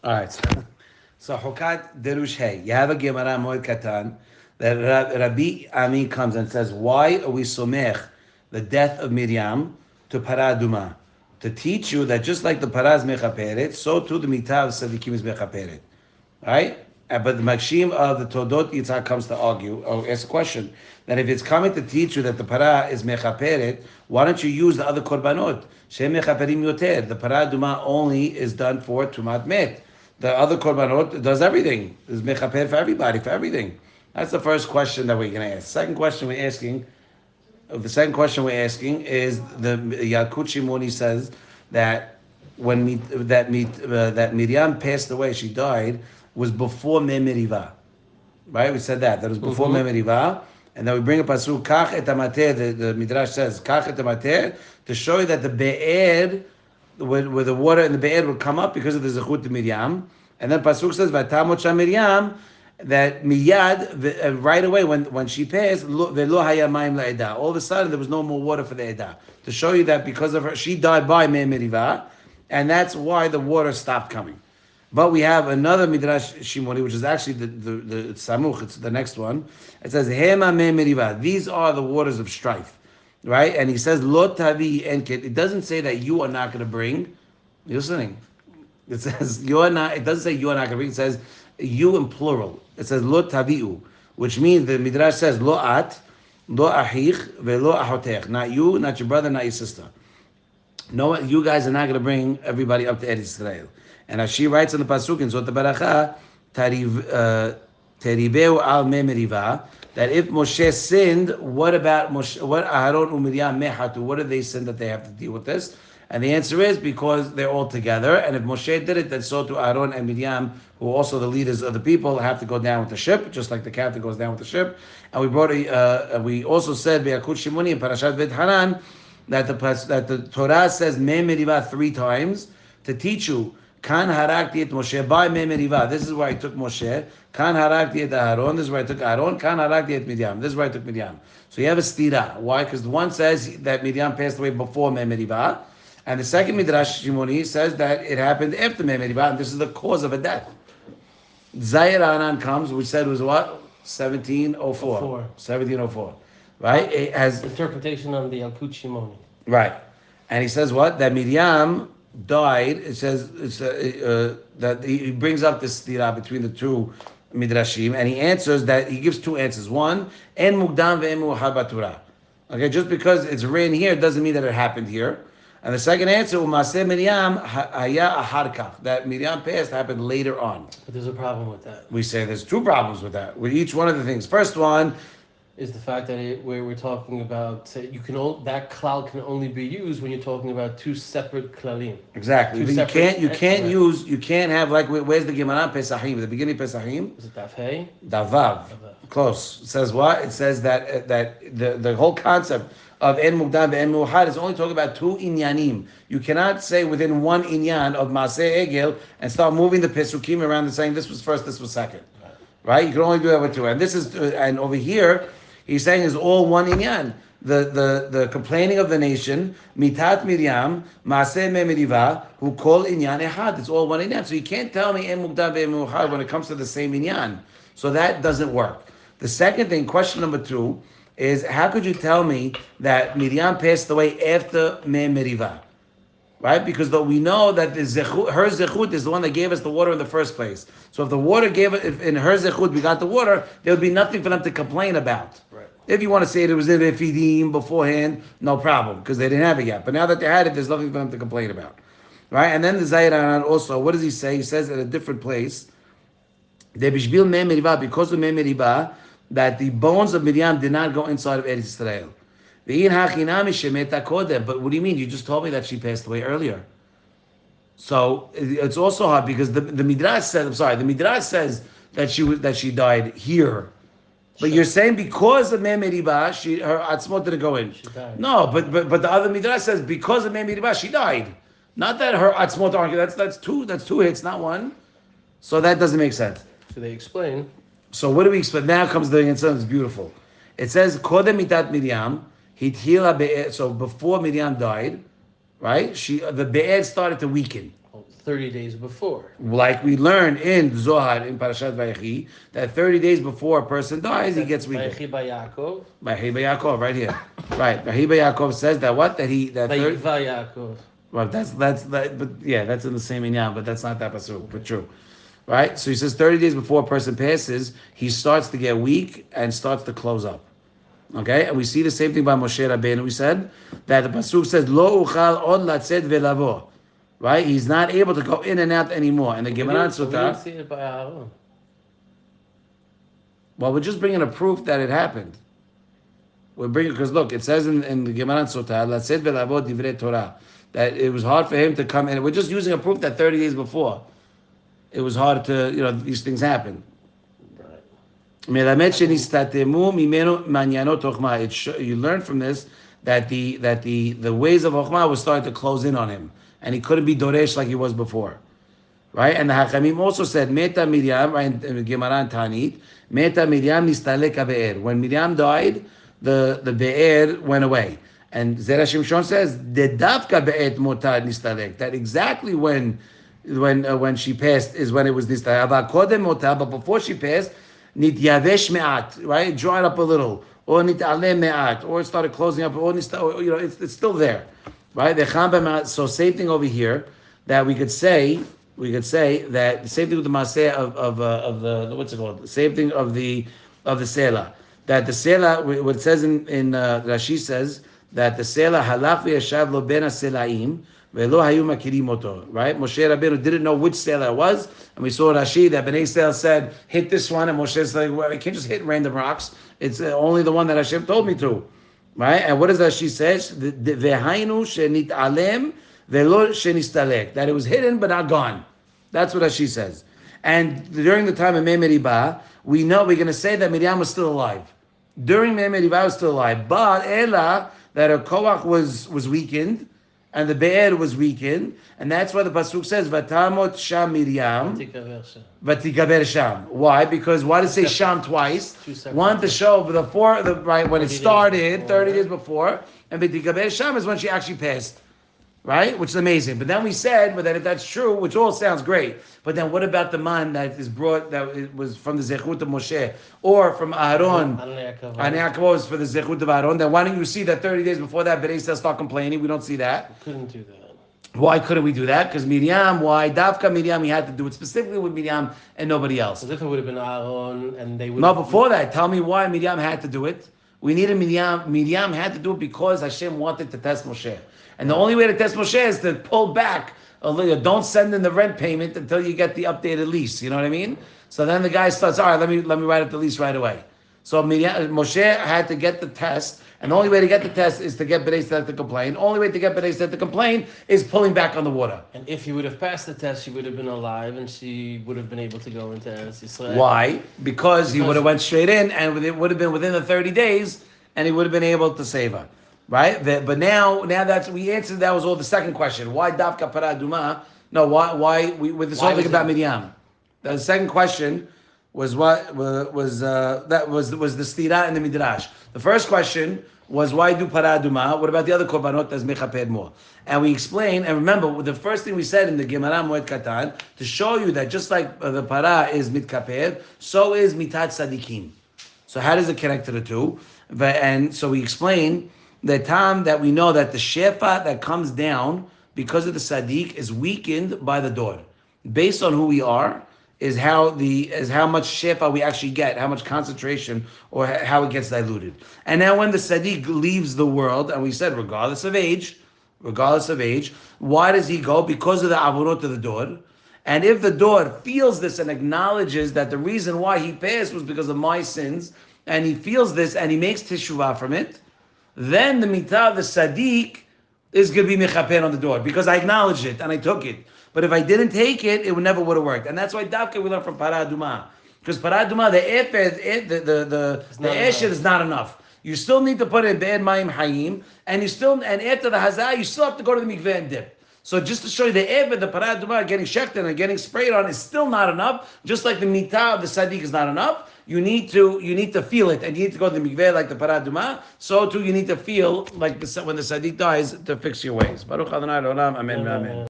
All right. So Chukat Derush Hey. You have a Gemara Moed Katan that Rabbi Ami comes and says, why are we somech the death of Miriam to Paraduma? To teach you that just like the Paraz mechaperet, so too the Mitah of Sadikim is mechaperet. Right? But the Makshim of the Todot Yitzhak comes to argue, or ask a question, that if it's coming to teach you that the para is mechaperet, why don't you use the other korbanot? Shem mechaperim yoter. The para duma only is done for tumat met. The other korbanot does everything. Is mechaper for everybody, for everything. That's the first question that we're going to ask. The second question we're asking is the Yalkut Shimoni says that that Miriam passed away, she died, was before Mei Meriva. Right? We said that. That was before Mei Meriva. And then we bring a pasuk, Kach et amater, the Midrash says, Kach et amater, to show you that the Be'er, where the water in the Be'er would come up because of the Zechut to Miriam. And then pasuk says, Vatamot Sham Miriam, that miyad, right away when she passed, velo haya mayim la'edah. All of a sudden there was no more water for the edah. To show you that because of her, she died by Mei Meriva, and that's why the water stopped coming. But we have another Midrash Shimoni, which is actually the Samuch, it's the next one. It says, Hema Mei Meriva. These are the waters of strife. Right? And he says, Lo tavi enkit. It doesn't say that you are not going to bring. You're listening. It says, you are not, it doesn't say you are not going to bring. It says, you in plural. It says, Lo tavi'u. Which means the Midrash says, Lo at, Lo ahich, ve'lo ahotech. Not you, not your brother, not your sister. No, you guys are not going to bring everybody up to Eretz Israel. And as she writes in the pasuk in Zot Baracha, teribeu al me meriva, that if Moshe sinned, what about Moshe? What Aharon u'Miriam mehatu? What did they sin that they have to deal with this? And the answer is because they're all together. And if Moshe did it, then so too Aharon and Miriam, who are also the leaders of the people, have to go down with the ship, just like the captain goes down with the ship. And we also said Be'akut Shimoni in Parashat V'Hanan that the Torah says me meriva 3 times to teach you. Kan harakti et Moshe by me meriva. This is where I took Moshe. Kan harakti et Aharon. This is where I took Aharon. Kan harakti et Miriam. This is where I took Miriam. So you have a stira. Why? Because the one says that Miriam passed away before me meriva, and the second Midrash Shimoni says that it happened after me meriva, and this is the cause of a death. Zera comes, which said was what? 1704. 1704. Right? It has interpretation on the Yalkut Shimoni. Right. And he says what? That Miriam died. It says that he brings up this stira between the two midrashim, and he answers that he gives 2 answers. One, en mugdam ve'en mu'achar b'Torah. Okay, just because it's written here doesn't mean that it happened here. And the second answer, u'maseh Miriam haya ahar kach, that Miriam passed happened later on. But there's a problem with that. We say there's 2 problems with that. With each one of the things. First one is the fact that where we're talking about that klal can only be used when you're talking about 2 separate klalim. Exactly. You can't have like where's the Gemara Pesachim? The beginning of Pesachim? Is it Daf Hey? Davav. Close. It says what? It says that the whole concept of en mugdam ve'en mu'achar is only talking about 2 inyanim. You cannot say within one inyan of Maseh Egel and start moving the Pesukim around and saying this was first, this was second. Right? You can only do that with 2. And this is and over here he's saying is all one inyan. The complaining of the nation, mitat Miriam, maaseh me meriva, who call inyan ehad. It's all one inyan. So you can't tell me en mugdam ve'en mu'achar when it comes to the same inyan. So that doesn't work. The second thing, question number 2, is how could you tell me that Miriam passed away after me meriva? Right? Because though we know that her zechut is the one that gave us the water in the first place. So if the water if in her zechut we got the water, there would be nothing for them to complain about. Right. If you want to say it was in Efidim beforehand, no problem, because they didn't have it yet. But now that they had it, there's nothing for them to complain about. Right? And then the Zayran also, what does he say? He says at a different place, because of me meriva, that the bones of Miriam did not go inside of Eretz Israel. But what do you mean? You just told me that she passed away earlier. So it's also hard because the Midrash says, the Midrash says that she died here. But you're saying because of Mei Meriva, her atzmot didn't go in. She died. No, but the other Midrash says because of Mei Meriva, she died. Not that her atzmot aren't. That's 2 hits, not 1. So that doesn't make sense. So they explain. So what do we explain? Now comes the answer. It's beautiful. It says Kodem mitat Miriam. So before Miriam died, right? The be'er started to weaken. 30 days before. Like we learned in Zohar, in Parashat Vayechi, that 30 days before a person dies, he gets weakened. Vayechi by Yaakov. By Yaakov, right here. Right. Yaakov says that what? That third. Yaakov. Well, but yeah, that's in the same inyan, but that's not that pasuk, but true. Right? So he says 30 days before a person passes, he starts to get weak and starts to close up. Okay? And we see the same thing by Moshe Rabbeinu. We said that the pasuk says, Lo uchal od latzed velavo. Right? He's not able to go in and out anymore. And the Gemara We didn't see it by Aaron. Well, we're just bringing a proof that it happened. We're bringing, because look, it says in the Gemara Sotah, latzed velavo divrei Torah, that it was hard for him to come in. We're just using a proof that 30 days before, it was hard to, these things happen. You learn from this that the ways of Chokhmah was starting to close in on him, and he couldn't be Doresh like he was before. Right? And the Hakamim also said, Meta Miriam, right, in Gemara and Tanit, Meta Miriam nistalek be'er. When Miriam died, the be'er went away. And Zera Shimshon says, Dedavka be'et motar nistalek. That exactly when she passed is when it was nistalek. But before she passed, nityavesh me'at, right? Draw it up a little. Or nit'aleh me'at. Or it started closing up. Or it's still there. Right? So same thing over here, that we could say that the same thing with the Maseh of the what's it called? The same thing of the Sela. That the Sela, what it says in Rashi says that the Sela halach v'yashav lo ben ha-selaim ve'lo hayu makirim oto. Right? Moshe Rabbeinu didn't know which Sela it was, and we saw Rashi that Bnei Sela said hit this one, and Moshe said, well, I can't just hit random rocks. It's only the one that Hashem told me to. Right? And what does Rashi says? Ve'hainu shenit'alem ve'lo shenistalek. That it was hidden but not gone. That's what Rashi says. And during the time of Mei Meribah, we're going to say that Miriam was still alive. During Mei Meribah was still alive. But Ela, that her koach was weakened, and the be'er was weakened, and that's why the pasuk says, Vatamot Sham Miriam, Vatikaber Sham. Why? Because why does it say Sham twice? One to show when it started, 30 days before, and Vatikaber Sham is when she actually passed. Right? Which is amazing. But then we said, but then if that's true, which all sounds great, but then what about the man that is brought, that it was from the Zechut of Moshe, or from Aaron? Yaakov was for the Zechut of Aaron. Then why don't you see that 30 days before that, Bnei Yisrael start complaining? We don't see that. We couldn't do that. Why couldn't we do that? Because Miriam, why? Davka Miriam, he had to do it specifically with Miriam and nobody else. As if it would have been Aaron and they would No, before that, tell me why Miriam had to do it. We needed Miriam. Miriam had to do it because Hashem wanted to test Moshe. And the only way to test Moshe is to pull back a little. Don't send in the rent payment until you get the updated lease. You know what I mean? So then the guy starts, all right, let me write up the lease right away. So Moshe had to get the test, and the only way to get the test is to get Bnei Yisrael to complain. The only way to get Bnei Yisrael to complain is pulling back on the water. And if he would have passed the test, she would have been alive, and she would have been able to go into Eretz Yisrael. Why? Because he would have went straight in, and it would have been within the 30 days, and he would have been able to save her. Right? But now that we answered, that was all the second question. Why Davka Paraduma? No, why with this whole thing about Miriam? The second question was what was the stira in the Midrash. The first question was why do Paraduma? What about the other korbanot as mechaped more? And we explained, and remember, the first thing we said in the Gemara Moed Katan, to show you that just like the para is mitkaped, so is mitat sadikim. So how does it connect to the two? And so we explained the time that we know that the shefa that comes down because of the Sadiq is weakened by the door. Based on who we are, is how much shefa we actually get, how much concentration, or how it gets diluted. And now when the Sadiq leaves the world, and we said regardless of age, why does he go? Because of the avurot of the door. And if the door feels this and acknowledges that the reason why he passed was because of my sins, and he feels this and he makes teshuvah from it, then the mitah, the Sadiq, is going to be mechaper on the door because I acknowledged it and I took it. But if I didn't take it, it never would have worked. And that's why Davka we learn from Paraduma. Because Paraduma, the esher is not enough. You still need to put it in Be'er Mayim Hayim, and after the Hazah, you still have to go to the mikveh and dip. So just to show you the Eved, the Paraduma getting shekted and getting sprayed on is still not enough. Just like the mitah of the Sadiq is not enough. You need to feel it, and you need to go to the mikveh like the Paraduma. So too, you need to feel like when the Sadiq dies to fix your ways. Baruch Adonai Olam. Amen. Amen.